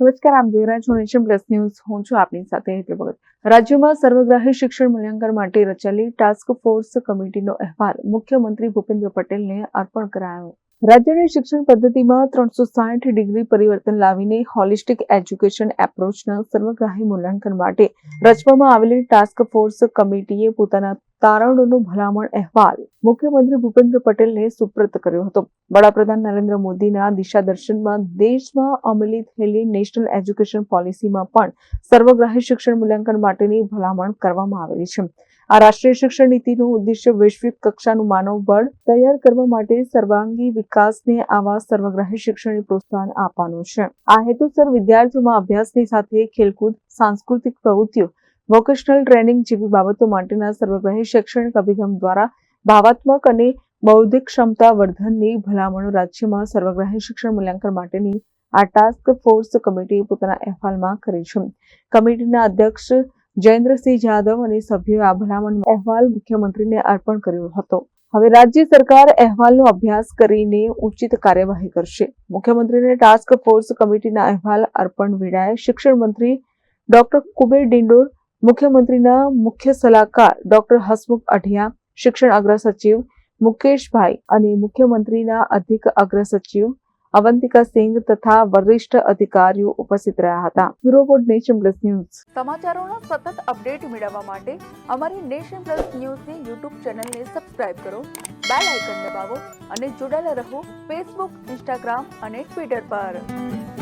નમસ્કાર, આપ જોઈ રહ્યા છો નેશન પ્લસ ન્યૂઝ. હું છું આપની સાથે હેતલ ભગત. રાજ્યમાં સર્વગ્રાહી શિક્ષણ મૂલ્યાંકન માટે રચાયેલી ટાસ્ક ફોર્સ કમિટીનો અહેવાલ મુખ્યમંત્રી ભૂપેન્દ્ર પટેલને અર્પણ કરાયો. રાજ્યની શિક્ષણ પદ્ધતિમાં 360 ડિગ્રી પરિવર્તન લાવીને હોલિસ્ટિક એજ્યુકેશન એપ્રોચના સર્વગ્રાહી મૂલ્યાંકન માટે રચવામાં આવેલી ટાસ્ક ફોર્સ કમિટીએ પોતાના તારણોનો ભલામણ અહેવાલ મુખ્યમંત્રી ભૂપેન્દ્ર પટેલને સુપ્રત કર્યો હતો. વડાપ્રધાન નરેન્દ્ર મોદીના દિશાદર્શનમાં દેશમાં અમલી થયેલી નેશનલ એજ્યુકેશન પોલિસીમાં પણ સર્વગ્રાહી શિક્ષણ મૂલ્યાંકન માટેની ભલામણ કરવામાં આવેલી છે. આ રાષ્ટ્રીય શિક્ષણ નીતિનો ઉદ્દેશ્ય વૈશ્વિક કક્ષાનું માનવ બળ તૈયાર કરવા માટે સર્વાંગી વિકાસને આવા સર્વગ્રાહી શિક્ષણને પ્રોત્સાહન આપવાનો છે. આ હેતુસર વિદ્યાર્થીઓમાં અભ્યાસની સાથે ખેલકૂદ, સાંસ્કૃતિક પ્રવૃત્તિઓ, વોકેશનલ ટ્રેનિંગ જેવી બાબતો માટેના સર્વગ્રાહી શૈક્ષણિક અભિગમ દ્વારા ભાવાત્મક અને બૌદ્ધિક ક્ષમતા વર્ધનની ભલામણો રાજ્યમાં સર્વગ્રાહી શિક્ષણ મૂલ્યાંકન માટેની આ ટાસ્ક ફોર્સ કમિટીએ પોતાના અહેવાલમાં કરી છે. કમિટીના અધ્યક્ષ જયેન્દ્રસિંહ જાદવ અને સભ્યોએ આ ભલામણ અહેવાલ મુખ્યમંત્રીને અર્પણ કર્યો હતો. હવે રાજ્ય સરકાર અહેવાલનો અભ્યાસ કરીને ઉચિત કાર્યવાહી કરશે. મુખ્યમંત્રીને ટાસ્ક ફોર્સ કમિટીના અહેવાલ અર્પણ વેળાએ શિક્ષણ મંત્રી ડોક્ટર કુબેર ડિંડોર, મુખ્યમંત્રીના મુખ્ય સલાહકાર ડોક્ટર હસમુખ અઢિયા, શિક્ષણ અગ્ર સચિવ મુકેશભાઈ અને મુખ્યમંત્રીના અધિક અગ્ર સચિવ અવંતિકા સિંઘ તથા વરિષ્ઠ અધિકારીઓ ઉપસ્થિત રહ્યા હતા. Bureau report, nation plus news. સમાચારોનો સતત અપડેટ મેળવવા માટે અમારી નેશન પ્લસ ન્યૂઝની યુટ્યુબ ચેનલને સબસ્ક્રાઇબ કરો, બેલ આઇકન દબાવો અને જોડાયેલા રહો ફેસબુક, ઇન્સ્ટાગ્રામ અને ટ્વિટર પર.